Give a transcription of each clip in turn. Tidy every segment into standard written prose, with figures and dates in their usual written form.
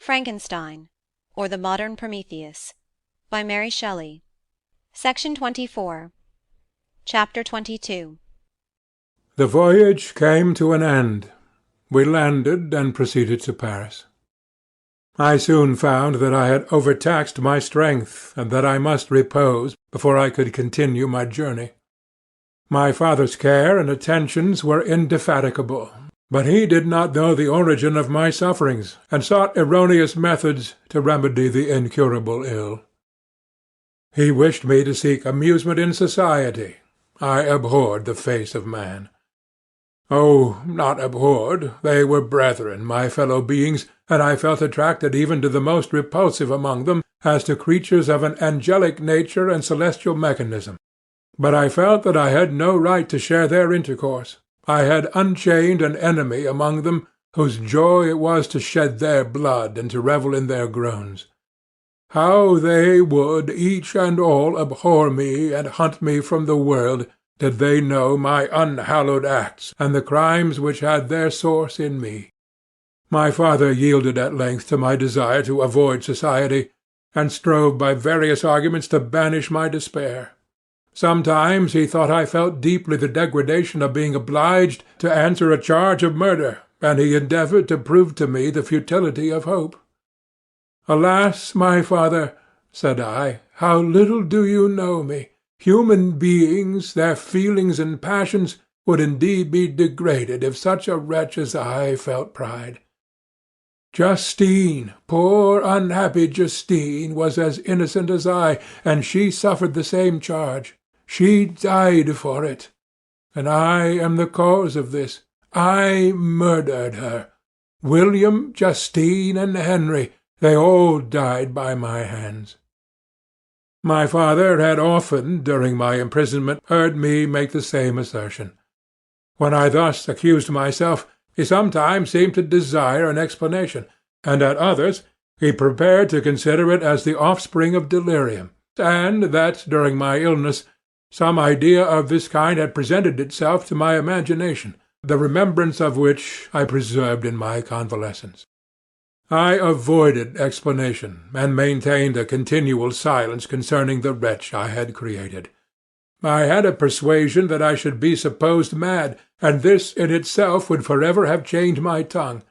FRANKENSTEIN, or the Modern Prometheus, by Mary Shelley. Section 24. Chapter 22. The voyage came to an end. We landed and proceeded to Paris. I soon found that I had overtaxed my strength, and that I must repose before I could continue my journey. My father's care and attentions were indefatigable, but he did not know the origin of my sufferings, and sought erroneous methods to remedy the incurable ill. He wished me to seek amusement in society. I abhorred the face of man. Oh, not abhorred, they were brethren, my fellow beings, and I felt attracted even to the most repulsive among them, as to creatures of an angelic nature and celestial mechanism. But I felt that I had no right to share their intercourse. I had unchained an enemy among them, whose joy it was to shed their blood and to revel in their groans. How they would, each and all, abhor me and hunt me from the world, did they know my unhallowed acts and the crimes which had their source in me. My father yielded at length to my desire to avoid society, and strove by various arguments to banish my despair. Sometimes he thought I felt deeply the degradation of being obliged to answer a charge of murder, and he endeavoured to prove to me the futility of hope. "Alas, my father," said I, "how little do you know me! Human beings, their feelings and passions, would indeed be degraded if such a wretch as I felt pride. Justine, poor unhappy Justine, was as innocent as I, and she suffered the same charge. She died for it, and I am the cause of this. I murdered her. William, Justine, and Henry, they all died by my hands." My father had often, during my imprisonment, heard me make the same assertion. When I thus accused myself, he sometimes seemed to desire an explanation, and at others he prepared to consider it as the offspring of delirium, and that, during my illness, some idea of this kind had presented itself to my imagination, the remembrance of which I preserved in my convalescence. I avoided explanation, and maintained a continual silence concerning the wretch I had created. I had a persuasion that I should be supposed mad, and this in itself would forever have chained my tongue.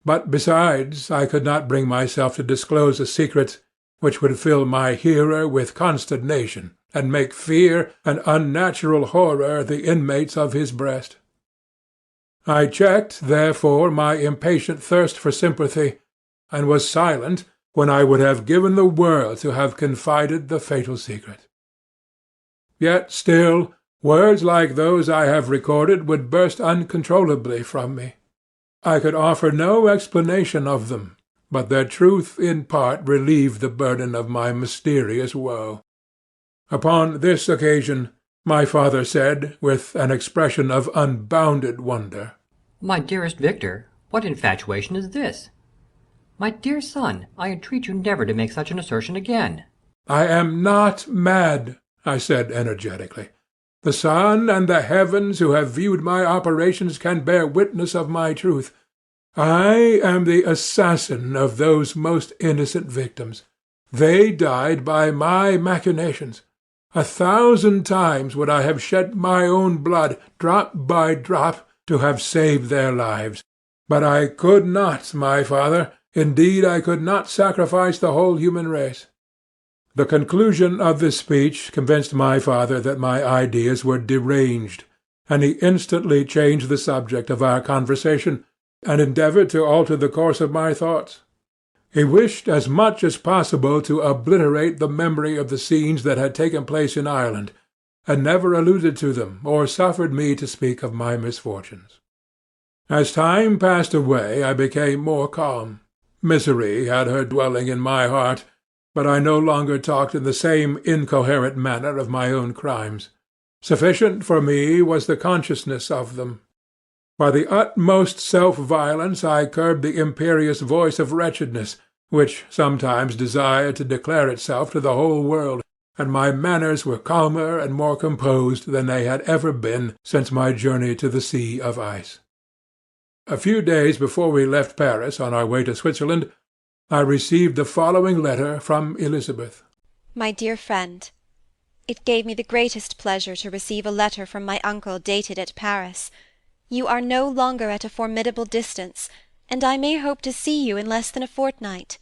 But besides, I could not bring myself to disclose a secret which would fill my hearer with consternation, and make fear and unnatural horror the inmates of his breast. I checked, therefore, my impatient thirst for sympathy, and was silent when I would have given the world to have confided the fatal secret. Yet still, words like those I have recorded would burst uncontrollably from me. I could offer no explanation of them, but their truth in part relieved the burden of my mysterious woe. Upon this occasion my father said, with an expression of unbounded wonder, "My dearest Victor, what infatuation is this? My dear son, I entreat you never to make such an assertion again." "I am not mad," I said energetically. "The sun and the heavens who have viewed my operations can bear witness of my truth. I am the assassin of those most innocent victims. They died by my machinations. 1,000 times would I have shed my own blood, drop by drop, to have saved their lives. But I could not, my father, indeed I could not sacrifice the whole human race." The conclusion of this speech convinced my father that my ideas were deranged, and he instantly changed the subject of our conversation, and endeavoured to alter the course of my thoughts. He wished as much as possible to obliterate the memory of the scenes that had taken place in Ireland, and never alluded to them, or suffered me to speak of my misfortunes. As time passed away I became more calm. Misery had her dwelling in my heart, but I no longer talked in the same incoherent manner of my own crimes. Sufficient for me was the consciousness of them. By the utmost self-violence I curbed the imperious voice of wretchedness, which sometimes desired to declare itself to the whole world, and my manners were calmer and more composed than they had ever been since my journey to the sea of ice. A few days before we left Paris on our way to Switzerland, I received the following letter from Elizabeth. My dear friend, it gave me the greatest pleasure to receive a letter from my uncle dated at Paris. You are no longer at a formidable distance, and I may hope to see you in less than a fortnight.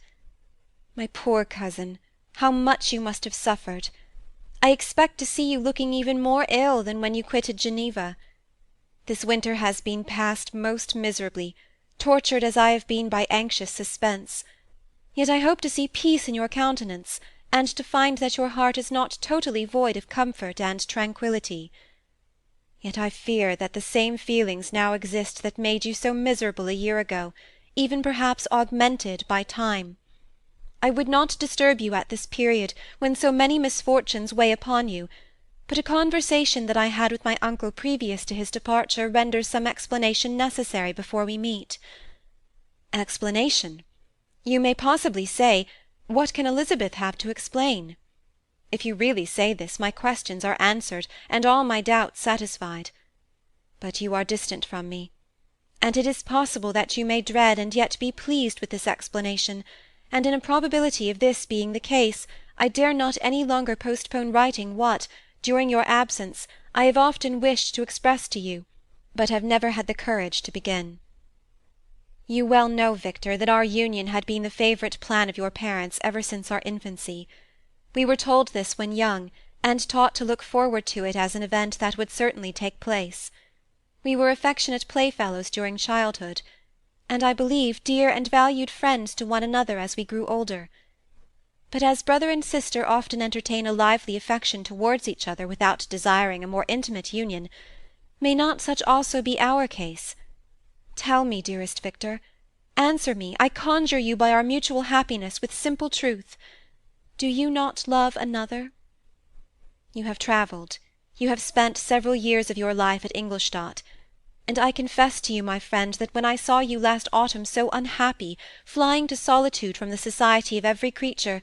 My poor cousin, how much you must have suffered! I expect to see you looking even more ill than when you quitted Geneva. This winter has been passed most miserably, tortured as I have been by anxious suspense. Yet I hope to see peace in your countenance, and to find that your heart is not totally void of comfort and tranquillity. Yet I fear that the same feelings now exist that made you so miserable a year ago, even perhaps augmented by time. I would not disturb you at this period, when so many misfortunes weigh upon you, but a conversation that I had with my uncle previous to his departure renders some explanation necessary before we meet. Explanation? You may possibly say, what can Elizabeth have to explain? If you really say this, my questions are answered, and all my doubts satisfied. But you are distant from me, and it is possible that you may dread and yet be pleased with this explanation, and in a probability of this being the case, I dare not any longer postpone writing what, during your absence, I have often wished to express to you, but have never had the courage to begin. You well know, Victor, that our union had been the favourite plan of your parents ever since our infancy. We were told this when young, and taught to look forward to it as an event that would certainly take place. We were affectionate playfellows during childhood, and I believe dear and valued friends to one another as we grew older. But as brother and sister often entertain a lively affection towards each other without desiring a more intimate union, may not such also be our case? Tell me, dearest Victor, answer me, I conjure you by our mutual happiness, with simple truth. Do you not love another? You have travelled, you have spent several years of your life at Ingolstadt, and I confess to you, my friend, that when I saw you last autumn so unhappy, flying to solitude from the society of every creature,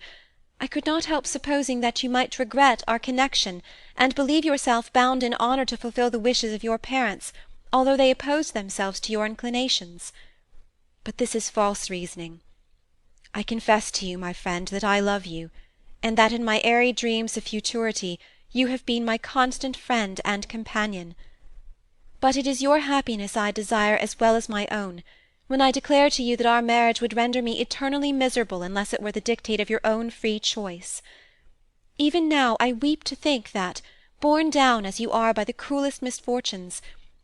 I could not help supposing that you might regret our connection, and believe yourself bound in honour to fulfil the wishes of your parents, although they opposed themselves to your inclinations. But this is false reasoning. I confess to you, my friend, that I love you, and that in my airy dreams of futurity you have been my constant friend and companion. But it is your happiness I desire as well as my own, when I declare to you that our marriage would render me eternally miserable unless it were the dictate of your own free choice. Even now I weep to think that, borne down as you are by the cruellest misfortunes,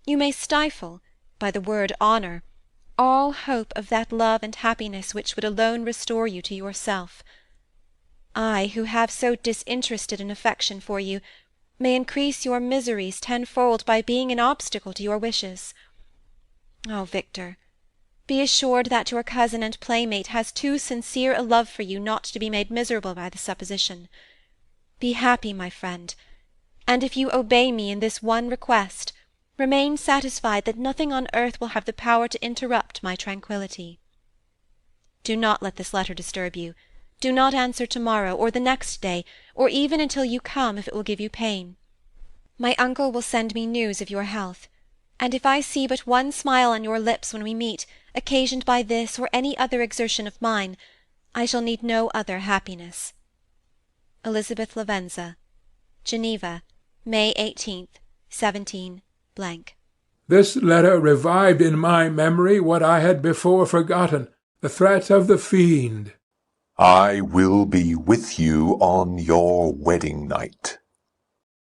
you may stifle, by the word honour, all hope of that love and happiness which would alone restore you to yourself. I, who have so disinterested an affection for you, may increase your miseries tenfold by being an obstacle to your wishes. Oh, Victor, be assured that your cousin and playmate has too sincere a love for you not to be made miserable by the supposition. Be happy, my friend, and if you obey me in this one request, remain satisfied that nothing on earth will have the power to interrupt my tranquillity. Do not let this letter disturb you. Do not answer tomorrow, or the next day, or even until you come, if it will give you pain. My uncle will send me news of your health, and if I see but one smile on your lips when we meet, occasioned by this or any other exertion of mine, I shall need no other happiness. Elizabeth Lavenza, Geneva, May 18th, 17 . This letter revived in my memory what I had before forgotten, the threat of the fiend. I will be with you on your wedding night.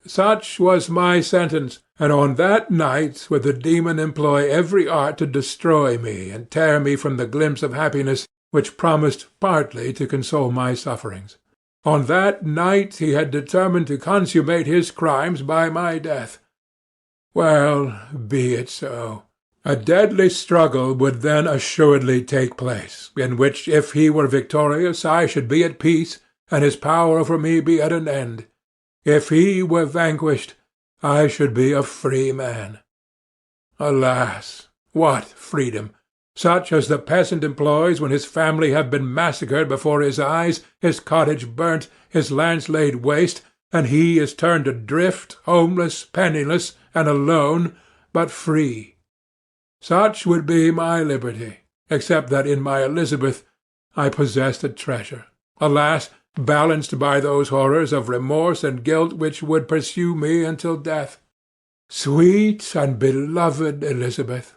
Such was my sentence, and on that night would the demon employ every art to destroy me and tear me from the glimpse of happiness which promised partly to console my sufferings. On that night he had determined to consummate his crimes by my death. Well, be it so. A deadly struggle would then assuredly take place, in which if he were victorious I should be at peace, and his power over me be at an end. If he were vanquished, I should be a free man. Alas, what freedom! Such as the peasant employs when his family have been massacred before his eyes, his cottage burnt, his lands laid waste, and he is turned adrift, homeless, penniless, and alone, but free. Such would be my liberty, except that in my Elizabeth I possessed a treasure, alas, balanced by those horrors of remorse and guilt which would pursue me until death. Sweet and beloved Elizabeth!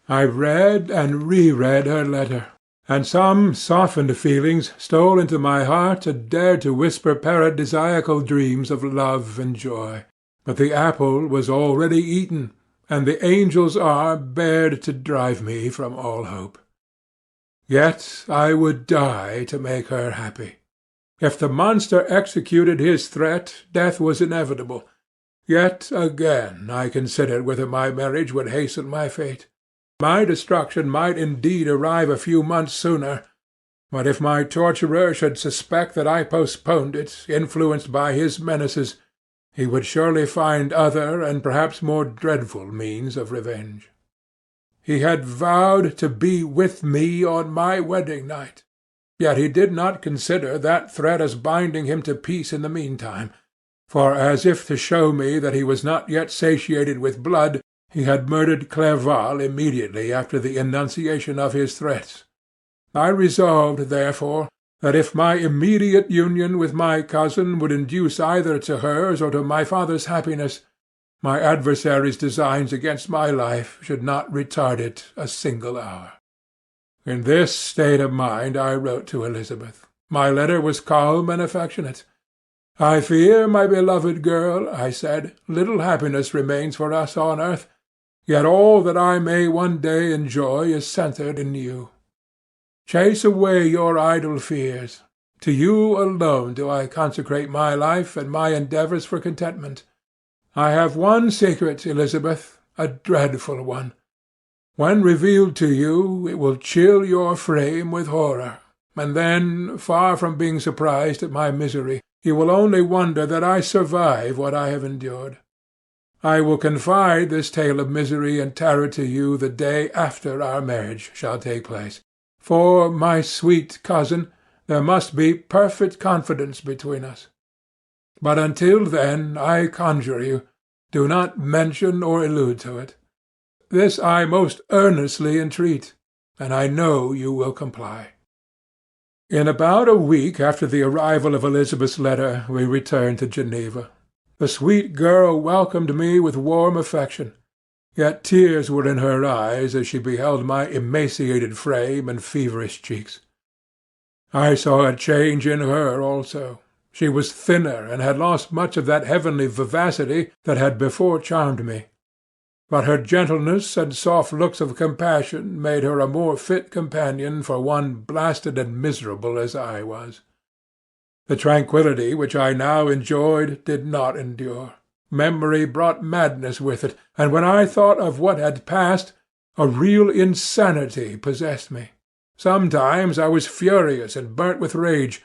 I read and re-read her letter, and some softened feelings stole into my heart and dared to whisper paradisiacal dreams of love and joy. But the apple was already eaten, and the angel's arm bared to drive me from all hope. Yet I would die to make her happy. If the monster executed his threat, death was inevitable. Yet again I considered whether my marriage would hasten my fate. My destruction might indeed arrive a few months sooner, but if my torturer should suspect that I postponed it, influenced by his menaces, he would surely find other and perhaps more dreadful means of revenge. He had vowed to be with me on my wedding night, yet he did not consider that threat as binding him to peace in the meantime, for as if to show me that he was not yet satiated with blood, he had murdered Clerval immediately after the enunciation of his threats. I resolved, therefore, that if my immediate union with my cousin would induce either to hers or to my father's happiness, my adversary's designs against my life should not retard it a single hour. In this state of mind I wrote to Elizabeth. My letter was calm and affectionate. "I fear, my beloved girl," I said, "little happiness remains for us on earth, yet all that I may one day enjoy is centred in you. Chase away your idle fears. To you alone do I consecrate my life and my endeavours for contentment. I have one secret, Elizabeth, a dreadful one. When revealed to you, it will chill your frame with horror, and then, far from being surprised at my misery, you will only wonder that I survive what I have endured. I will confide this tale of misery and terror to you the day after our marriage shall take place. For, my sweet cousin, there must be perfect confidence between us. But until then, I conjure you, do not mention or allude to it. This I most earnestly entreat, and I know you will comply." In about a week after the arrival of Elizabeth's letter, we returned to Geneva. The sweet girl welcomed me with warm affection, yet tears were in her eyes as she beheld my emaciated frame and feverish cheeks. I saw a change in her also. She was thinner and had lost much of that heavenly vivacity that had before charmed me. But her gentleness and soft looks of compassion made her a more fit companion for one blasted and miserable as I was. The tranquillity which I now enjoyed did not endure. Memory brought madness with it, and when I thought of what had passed, a real insanity possessed me. Sometimes I was furious and burnt with rage,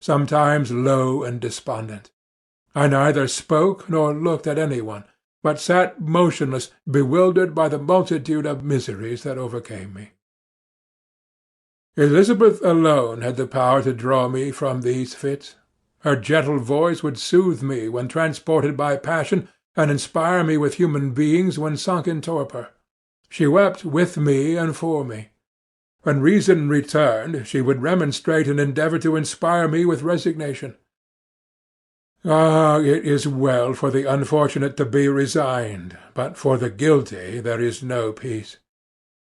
sometimes low and despondent. I neither spoke nor looked at any one, but sat motionless, bewildered by the multitude of miseries that overcame me. Elizabeth alone had the power to draw me from these fits. Her gentle voice would soothe me when transported by passion, and inspire me with human beings when sunk in torpor. She wept with me and for me. When reason returned, she would remonstrate and endeavour to inspire me with resignation. Ah, it is well for the unfortunate to be resigned, but for the guilty there is no peace.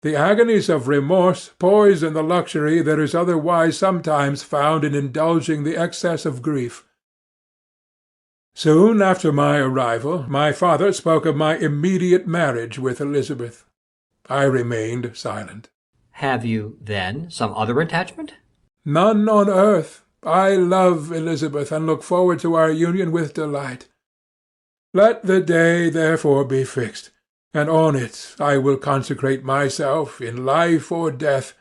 The agonies of remorse poison the luxury that is otherwise sometimes found in indulging the excess of grief. Soon after my arrival, my father spoke of my immediate marriage with Elizabeth. I remained silent. "Have you, then, some other attachment?" "None on earth. I love Elizabeth, and look forward to our union with delight. Let the day therefore be fixed, and on it I will consecrate myself, in life or death,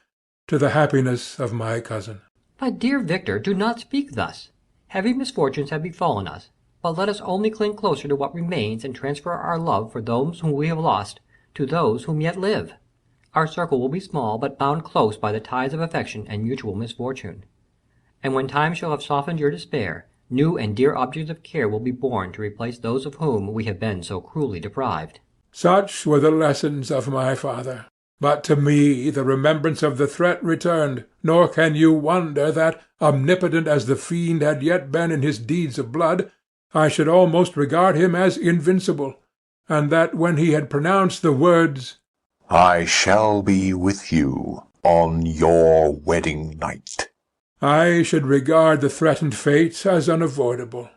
to the happiness of my cousin." "My dear Victor, do not speak thus. Heavy misfortunes have befallen us, but let us only cling closer to what remains and transfer our love for those whom we have lost to those whom yet live. Our circle will be small, but bound close by the ties of affection and mutual misfortune. And when time shall have softened your despair, new and dear objects of care will be born to replace those of whom we have been so cruelly deprived." Such were the lessons of my father. But to me the remembrance of the threat returned, nor can you wonder that, omnipotent as the fiend had yet been in his deeds of blood, I should almost regard him as invincible, and that when he had pronounced the words, I shall be with you on your wedding night, I should regard the threatened fate as unavoidable.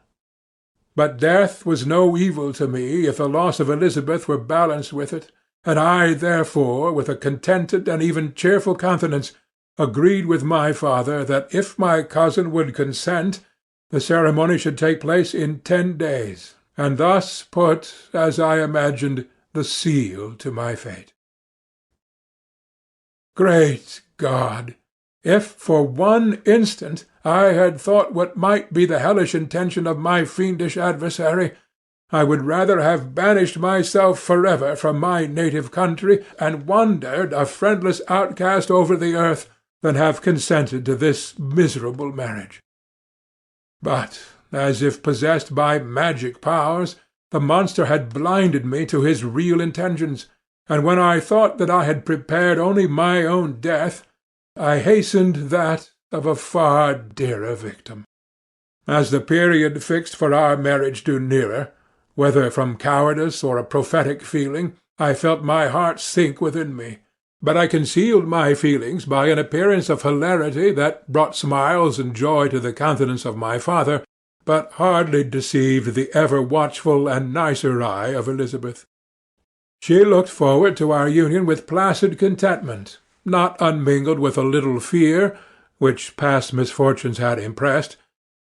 But death was no evil to me if the loss of Elizabeth were balanced with it, and I therefore, with a contented and even cheerful countenance, agreed with my father that if my cousin would consent, the ceremony should take place in 10 days, and thus put, as I imagined, the seal to my fate. Great God! If for one instant I had thought what might be the hellish intention of my fiendish adversary, I would rather have banished myself forever from my native country, and wandered a friendless outcast over the earth, than have consented to this miserable marriage. But, as if possessed by magic powers, the monster had blinded me to his real intentions, and when I thought that I had prepared only my own death, I hastened that of a far dearer victim. As the period fixed for our marriage drew nearer, whether from cowardice or a prophetic feeling, I felt my heart sink within me, but I concealed my feelings by an appearance of hilarity that brought smiles and joy to the countenance of my father, but hardly deceived the ever-watchful and nicer eye of Elizabeth. She looked forward to our union with placid contentment, not unmingled with a little fear, which past misfortunes had impressed,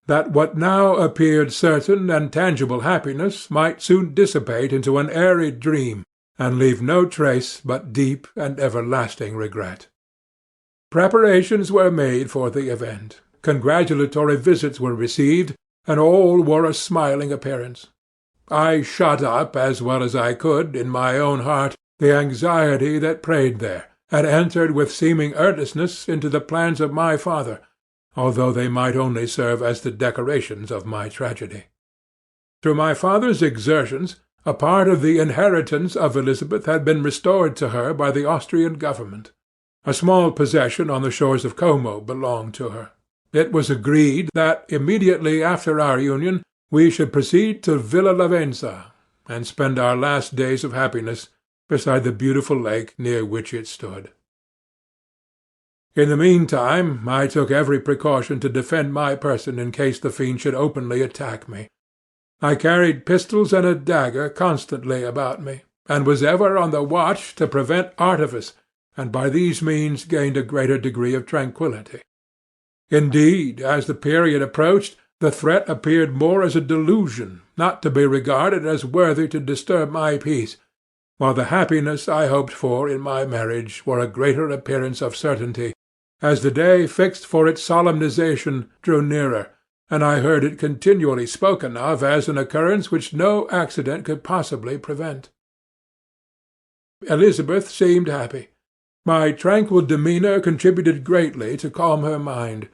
that what now appeared certain and tangible happiness might soon dissipate into an airy dream, and leave no trace but deep and everlasting regret. Preparations were made for the event. Congratulatory visits were received, and all wore a smiling appearance. I shut up, as well as I could, in my own heart, the anxiety that preyed there, and entered with seeming earnestness into the plans of my father, although they might only serve as the decorations of my tragedy. Through my father's exertions, a part of the inheritance of Elizabeth had been restored to her by the Austrian government. A small possession on the shores of Como belonged to her. It was agreed that immediately after our union we should proceed to Villa Lavenza, and spend our last days of happiness beside the beautiful lake near which it stood. In the meantime I took every precaution to defend my person in case the fiend should openly attack me. I carried pistols and a dagger constantly about me, and was ever on the watch to prevent artifice, and by these means gained a greater degree of tranquillity. Indeed, as the period approached, the threat appeared more as a delusion, not to be regarded as worthy to disturb my peace, while the happiness I hoped for in my marriage wore a greater appearance of certainty, as the day fixed for its solemnization drew nearer, and I heard it continually spoken of as an occurrence which no accident could possibly prevent. Elizabeth seemed happy. My tranquil demeanour contributed greatly to calm her mind.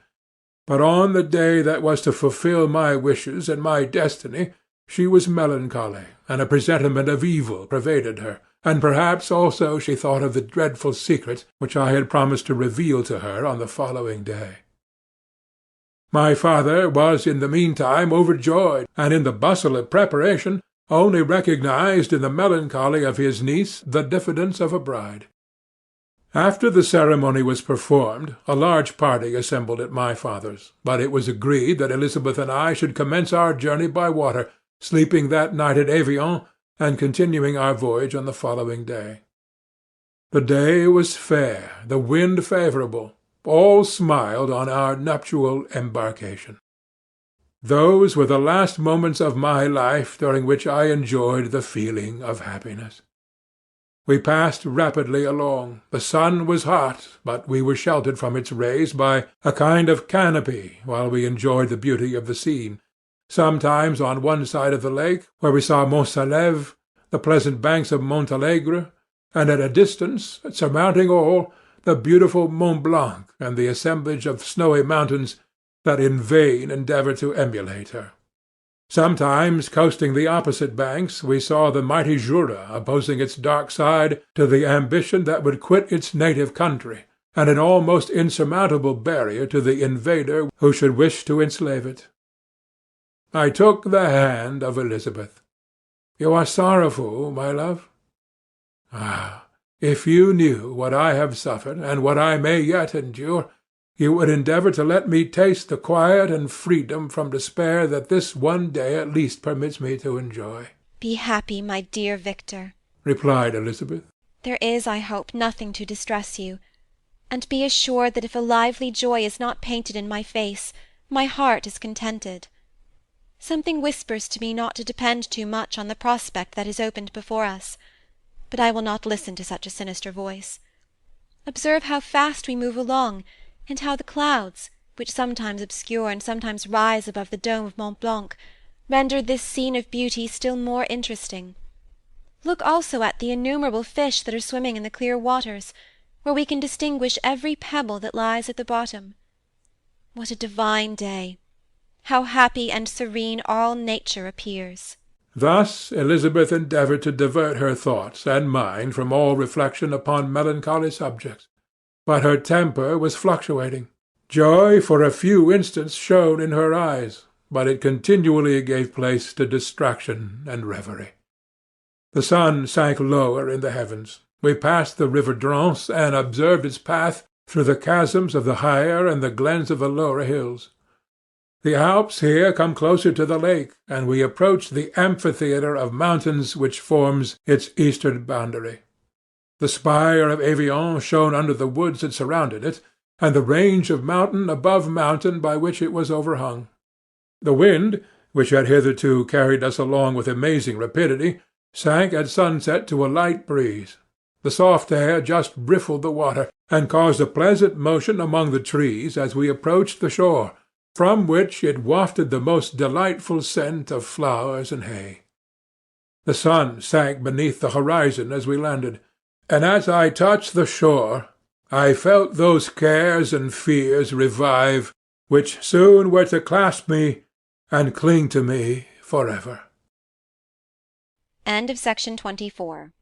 But on the day that was to fulfil my wishes and my destiny, she was melancholy, and a presentiment of evil pervaded her, and perhaps also she thought of the dreadful secret which I had promised to reveal to her on the following day. My father was in the meantime overjoyed, and in the bustle of preparation only recognized in the melancholy of his niece the diffidence of a bride. After the ceremony was performed, a large party assembled at my father's, but it was agreed that Elizabeth and I should commence our journey by water, sleeping that night at Evian, and continuing our voyage on the following day. The day was fair, the wind favourable. All smiled on our nuptial embarkation. Those were the last moments of my life during which I enjoyed the feeling of happiness. We passed rapidly along. The sun was hot, but we were sheltered from its rays by a kind of canopy while we enjoyed the beauty of the scene, sometimes on one side of the lake, where we saw Mont Salève, the pleasant banks of Montalegre, and at a distance, surmounting all, the beautiful Mont Blanc and the assemblage of snowy mountains that in vain endeavour to emulate her. Sometimes, coasting the opposite banks, we saw the mighty Jura opposing its dark side to the ambition that would quit its native country, and an almost insurmountable barrier to the invader who should wish to enslave it. I took the hand of Elizabeth. "You are sorrowful, my love? Ah, if you knew what I have suffered, and what I may yet endure, you would endeavour to let me taste the quiet and freedom from despair that this one day at least permits me to enjoy." "Be happy, my dear Victor," replied Elizabeth. "there is, I hope, nothing to distress you, and be assured that if a lively joy is not painted in my face, my heart is contented. Something whispers to me not to depend too much on the prospect that is opened before us, but I will not listen to such a sinister voice. Observe how fast we move along, and how the clouds, which sometimes obscure and sometimes rise above the dome of Mont Blanc, render this scene of beauty still more interesting. Look also at the innumerable fish that are swimming in the clear waters, where we can distinguish every pebble that lies at the bottom. What a divine day! How happy and serene all nature appears!" Thus Elizabeth endeavoured to divert her thoughts and mind from all reflection upon melancholy subjects. But her temper was fluctuating. Joy for a few instants shone in her eyes, but it continually gave place to distraction and reverie. The sun sank lower in the heavens. We passed the river Drance and observed its path through the chasms of the higher and the glens of the lower hills. The Alps here come closer to the lake, and we approached the amphitheatre of mountains which forms its eastern boundary. The spire of Evian shone under the woods that surrounded it, and the range of mountain above mountain by which it was overhung. The wind, which had hitherto carried us along with amazing rapidity, sank at sunset to a light breeze. The soft air just riffled the water, and caused a pleasant motion among the trees as we approached the shore, from which it wafted the most delightful scent of flowers and hay. The sun sank beneath the horizon as we landed, and as I touched the shore I felt those cares and fears revive which soon were to clasp me and cling to me for ever. End of Section 24.